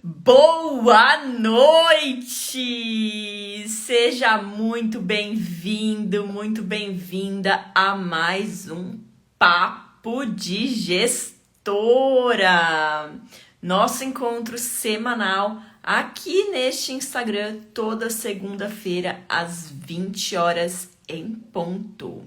Boa noite! Seja muito bem-vindo, muito bem-vinda a mais um Papo de Gestora. Nosso encontro semanal aqui neste Instagram, toda segunda-feira, às 20 horas em ponto.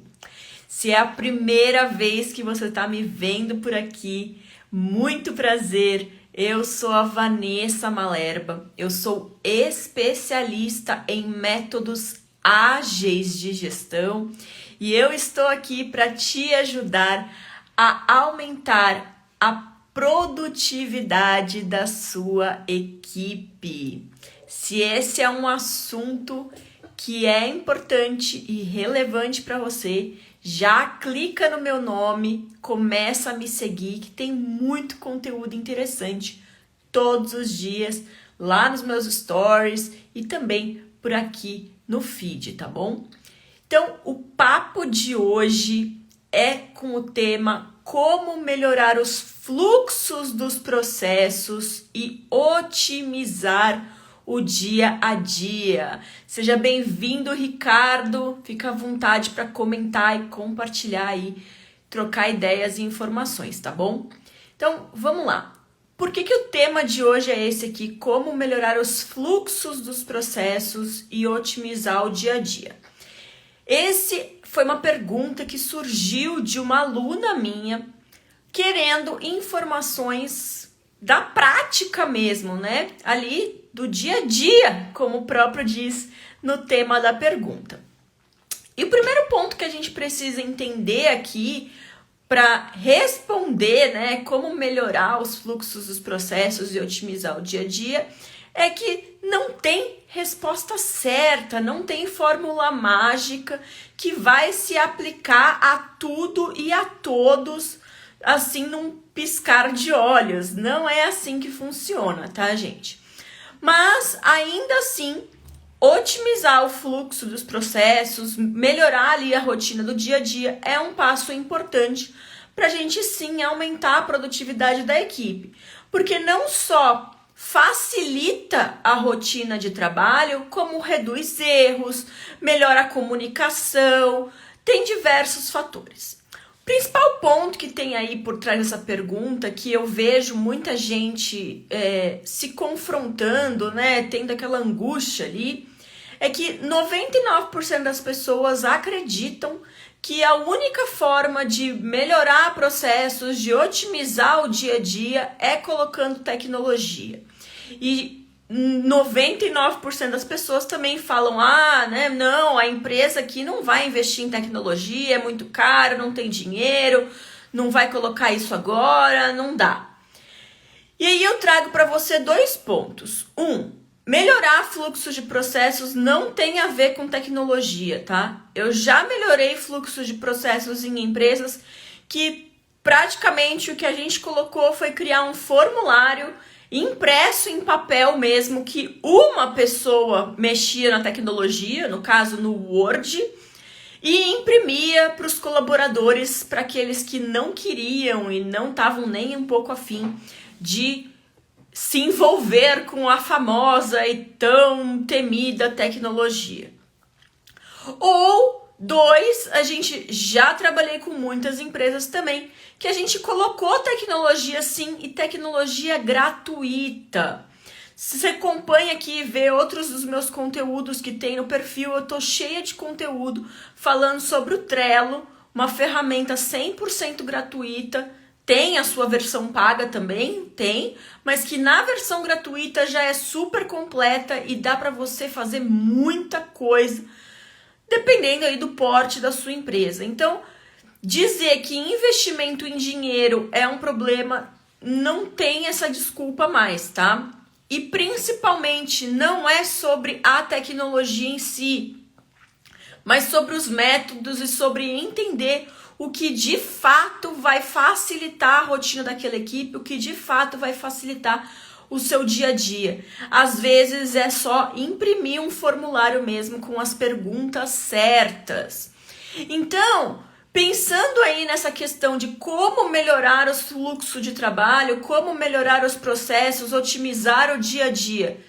Se é a primeira vez que você está me vendo por aqui, muito prazer. Eu sou a Vanessa Malerba, eu sou especialista em métodos ágeis de gestão e eu estou aqui para te ajudar a aumentar a produtividade da sua equipe. Se esse é um assunto que é importante e relevante para você, já clica no meu nome, começa a me seguir, que tem muito conteúdo interessante todos os dias lá nos meus stories e também por aqui no feed, tá bom? Então, o papo de hoje é com o tema como melhorar os fluxos dos processos e otimizar o dia a dia. Seja bem-vindo, Ricardo. Fica à vontade para comentar e compartilhar aí, trocar ideias e informações, tá bom? Então, vamos lá. Por que o tema de hoje é esse aqui? Como melhorar os fluxos dos processos e otimizar o dia a dia? Esse foi uma pergunta que surgiu de uma aluna minha querendo informações da prática mesmo, né? Ali do dia a dia, como o próprio diz no tema da pergunta. E o primeiro ponto que a gente precisa entender aqui para responder, né, como melhorar os fluxos dos processos e otimizar o dia a dia, é que não tem resposta certa, não tem fórmula mágica que vai se aplicar a tudo e a todos assim num piscar de olhos. Não é assim que funciona, tá, gente? Mas ainda assim, otimizar o fluxo dos processos, melhorar ali a rotina do dia a dia é um passo importante para a gente sim aumentar a produtividade da equipe, porque não só facilita a rotina de trabalho, como reduz erros, melhora a comunicação, tem diversos fatores. O principal ponto que tem aí por trás dessa pergunta, que eu vejo muita gente se confrontando, né, tendo aquela angústia ali, é que 99% das pessoas acreditam que a única forma de melhorar processos, de otimizar o dia a dia é colocando tecnologia. E 99% das pessoas também falam, né, não, a empresa aqui não vai investir em tecnologia, é muito caro, não tem dinheiro, não vai colocar isso agora, não dá. E aí eu trago para você dois pontos. Melhorar fluxos de processos não tem a ver com tecnologia, tá? Eu já melhorei fluxos de processos em empresas que praticamente o que a gente colocou foi criar um formulário impresso em papel mesmo, que uma pessoa mexia na tecnologia, no caso no Word, e imprimia para os colaboradores, para aqueles que não queriam e não estavam nem um pouco afim de se envolver com a famosa e tão temida tecnologia. Ou dois, a gente já trabalhei com muitas empresas também, que a gente colocou tecnologia sim, e tecnologia gratuita. Se você acompanha aqui e vê outros dos meus conteúdos que tem no perfil, eu tô cheia de conteúdo falando sobre o Trello, uma ferramenta 100% gratuita. Tem a sua versão paga também, tem, mas que na versão gratuita já é super completa e dá para você fazer muita coisa, dependendo aí do porte da sua empresa. Então, dizer que investimento em dinheiro é um problema, não tem essa desculpa mais, tá? E principalmente não é sobre a tecnologia em si, mas sobre os métodos e sobre entender o que de fato vai facilitar a rotina daquela equipe, o que de fato vai facilitar o seu dia a dia. Às vezes é só imprimir um formulário mesmo com as perguntas certas. Então, Pensando aí nessa questão de como melhorar o fluxo de trabalho, como melhorar os processos, otimizar o dia a dia,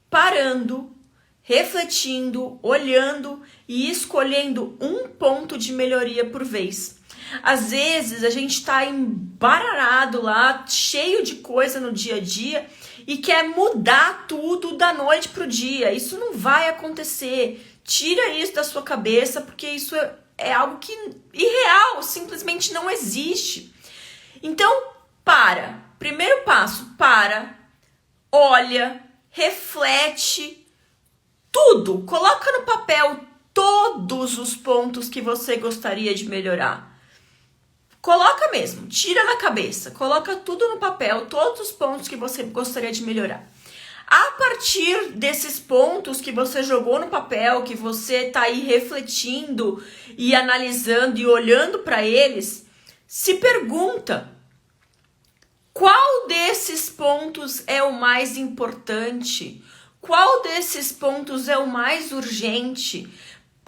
parando, refletindo, olhando e escolhendo um ponto de melhoria por vez. Às vezes a gente está embaralhado lá, cheio de coisa no dia a dia e quer mudar tudo da noite para o dia. Isso não vai acontecer. Tira isso da sua cabeça, porque isso é algo que irreal, simplesmente não existe. Então, para. Primeiro passo, para, olha, reflete tudo. Coloca no papel todos os pontos que você gostaria de melhorar. Coloca mesmo, tira na cabeça, coloca tudo no papel, todos os pontos que você gostaria de melhorar. A partir desses pontos que você jogou no papel, que você está aí refletindo e analisando e olhando para eles, se pergunta: qual desses pontos é o mais importante? Qual desses pontos é o mais urgente?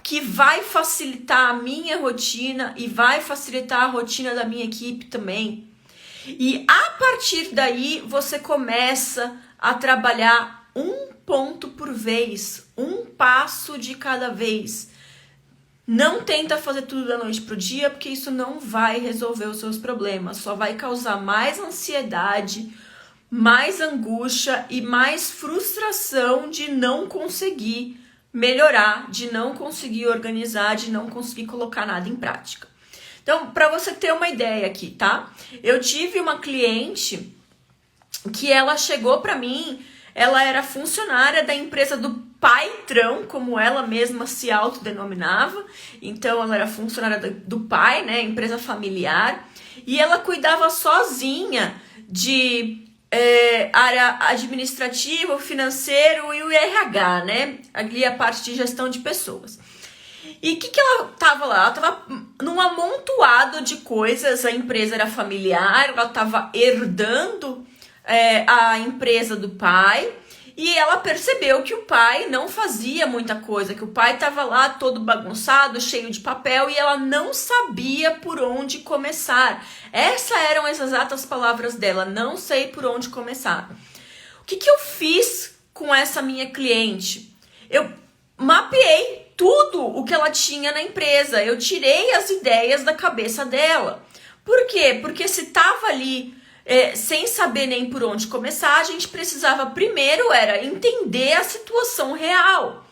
Que vai facilitar a minha rotina e vai facilitar a rotina da minha equipe também. E a partir daí você começa a trabalhar um ponto por vez, um passo de cada vez. Não tenta fazer tudo da noite pro dia, porque isso não vai resolver os seus problemas, só vai causar mais ansiedade, mais angústia e mais frustração de não conseguir melhorar, de não conseguir organizar, de não conseguir colocar nada em prática. Então, para você ter uma ideia aqui, tá? Eu tive uma cliente que ela chegou para mim, ela era funcionária da empresa do patrão, como ela mesma se autodenominava. Então, ela era funcionária do pai, né? Empresa familiar. E ela cuidava sozinha de área administrativa, financeiro e o RH, né? Ali a parte de gestão de pessoas. E o que ela tava lá? Ela tava num amontoado de coisas, a empresa era familiar, ela tava herdando a empresa do pai, e ela percebeu que o pai não fazia muita coisa, que o pai tava lá todo bagunçado, cheio de papel, e ela não sabia por onde começar. Essas eram as exatas palavras dela: não sei por onde começar. O que eu fiz com essa minha cliente? Eu mapeei tudo o que ela tinha na empresa, eu tirei as ideias da cabeça dela. Por quê? Porque se tava ali sem saber nem por onde começar, a gente precisava primeiro entender a situação real.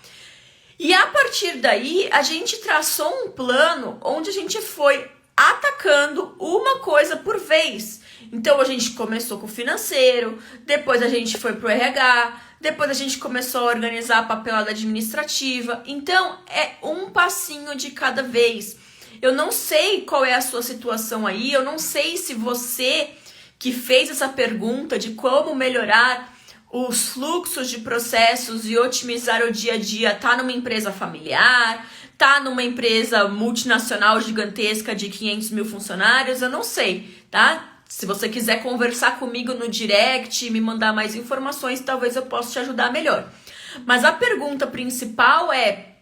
E a partir daí, a gente traçou um plano onde a gente foi atacando uma coisa por vez. Então, a gente começou com o financeiro, depois a gente foi pro RH, depois a gente começou a organizar a papelada administrativa. Então, é um passinho de cada vez. Eu não sei qual é a sua situação aí, eu não sei se você que fez essa pergunta de como melhorar os fluxos de processos e otimizar o dia a dia, tá numa empresa familiar, tá numa empresa multinacional gigantesca de 500 mil funcionários, eu não sei, tá? Se você quiser conversar comigo no direct e me mandar mais informações, talvez eu possa te ajudar melhor. Mas a pergunta principal é: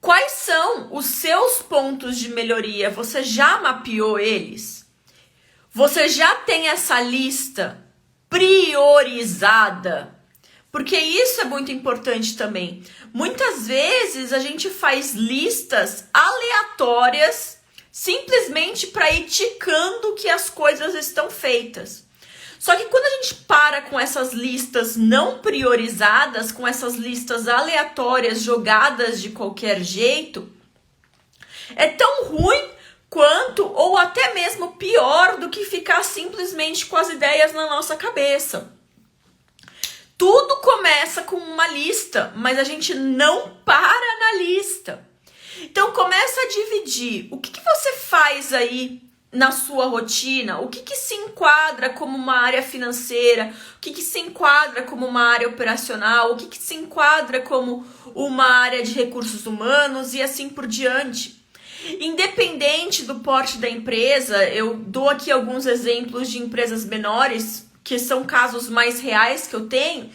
quais são os seus pontos de melhoria? Você já mapeou eles? Você já tem essa lista priorizada? Porque isso é muito importante também. Muitas vezes a gente faz listas aleatórias simplesmente para ir ticando que as coisas estão feitas. Só que quando a gente para com essas listas não priorizadas, com essas listas aleatórias jogadas de qualquer jeito, é tão ruim quanto, ou até mesmo pior do que ficar simplesmente com as ideias na nossa cabeça. Tudo começa com uma lista, mas a gente não para na lista. Então começa a dividir. O que você faz aí na sua rotina? O que se enquadra como uma área financeira? O que se enquadra como uma área operacional? O que se enquadra como uma área de recursos humanos? E assim por diante. Independente do porte da empresa, eu dou aqui alguns exemplos de empresas menores, que são casos mais reais que eu tenho,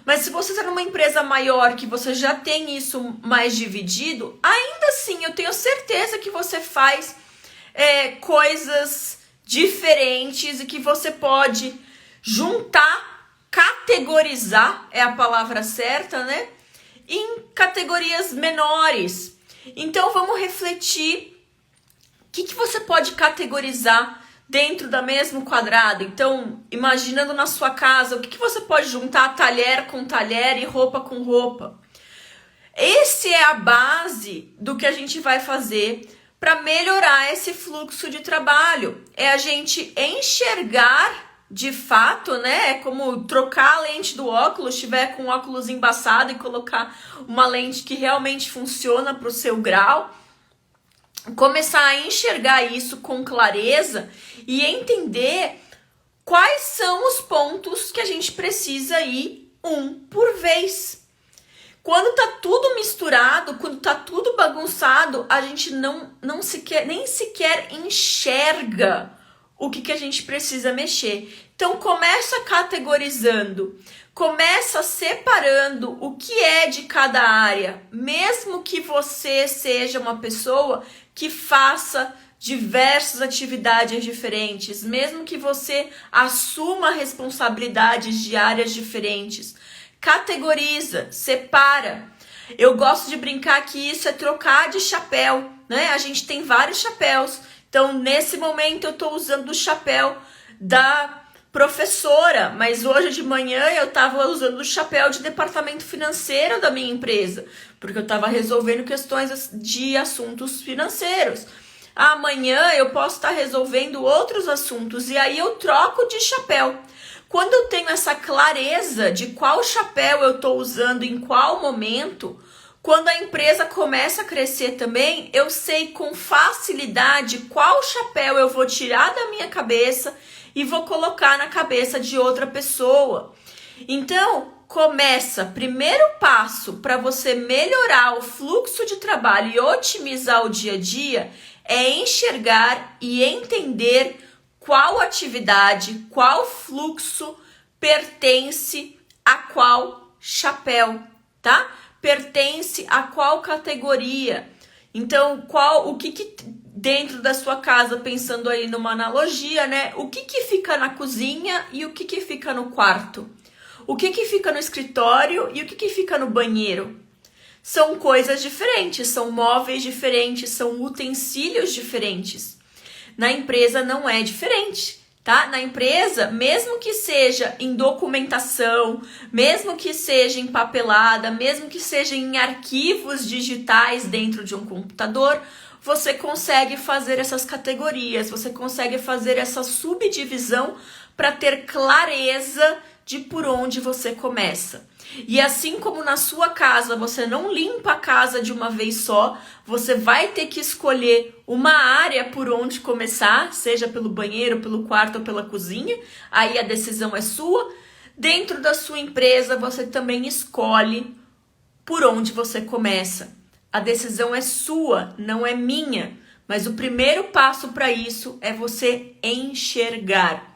mas se você está numa empresa maior, que você já tem isso mais dividido, ainda ainda assim, eu tenho certeza que você faz coisas diferentes e que você pode juntar, categorizar, é a palavra certa, né? Em categorias menores. Então vamos refletir o que você pode categorizar dentro do mesmo quadrado. Então, imaginando na sua casa, o que você pode juntar talher com talher e roupa com roupa. Esse é a base do que a gente vai fazer para melhorar esse fluxo de trabalho. É a gente enxergar de fato, né? É como trocar a lente do óculos, estiver com o óculos embaçado e colocar uma lente que realmente funciona para o seu grau. Começar a enxergar isso com clareza e entender quais são os pontos que a gente precisa ir um por vez. Quando tá tudo misturado, quando tá tudo bagunçado, a gente nem sequer enxerga o que a gente precisa mexer. Então começa categorizando, começa separando o que é de cada área, mesmo que você seja uma pessoa que faça diversas atividades diferentes, mesmo que você assuma responsabilidades de áreas diferentes. Categoriza, separa. Eu gosto de brincar que isso é trocar de chapéu, né? A gente tem vários chapéus. Então, nesse momento, eu estou usando o chapéu da professora, mas hoje de manhã eu estava usando o chapéu de departamento financeiro da minha empresa, porque eu estava resolvendo questões de assuntos financeiros. Amanhã eu posso estar resolvendo outros assuntos e aí eu troco de chapéu. Quando eu tenho essa clareza de qual chapéu eu estou usando em qual momento, quando a empresa começa a crescer também, eu sei com facilidade qual chapéu eu vou tirar da minha cabeça e vou colocar na cabeça de outra pessoa. Então, primeiro passo para você melhorar o fluxo de trabalho e otimizar o dia a dia é enxergar e entender qual atividade, qual fluxo pertence a qual chapéu, tá? Pertence a qual categoria. Então, o que dentro da sua casa, pensando aí numa analogia, né? O que fica na cozinha e o que fica no quarto? O que fica no escritório e o que fica no banheiro? São coisas diferentes, são móveis diferentes, são utensílios diferentes. Na empresa não é diferente, tá? Na empresa, mesmo que seja em documentação, mesmo que seja em papelada, mesmo que seja em arquivos digitais dentro de um computador, você consegue fazer essas categorias, você consegue fazer essa subdivisão para ter clareza de por onde você começa. E assim como na sua casa você não limpa a casa de uma vez só, você vai ter que escolher uma área por onde começar, seja pelo banheiro, pelo quarto ou pela cozinha, aí a decisão é sua. Dentro da sua empresa você também escolhe por onde você começa. A decisão é sua, não é minha, mas o primeiro passo para isso é você enxergar.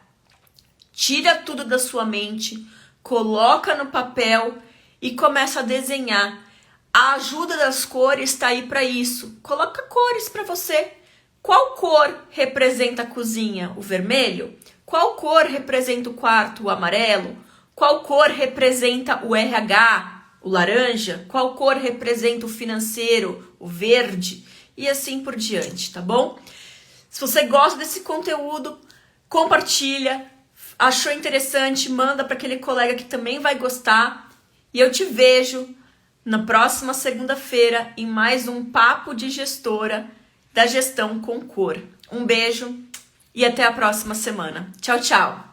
Tira tudo da sua mente, coloca no papel e começa a desenhar. A ajuda das cores está aí para isso. Coloca cores para você. Qual cor representa a cozinha? O vermelho? Qual cor representa o quarto? O amarelo? Qual cor representa o RH? O laranja? Qual cor representa o financeiro? O verde? E assim por diante, tá bom? Se você gosta desse conteúdo, compartilha. Achou interessante, manda para aquele colega que também vai gostar. E eu te vejo na próxima segunda-feira em mais um Papo de Gestora da Gestão com Cor. Um beijo e até a próxima semana. Tchau, tchau!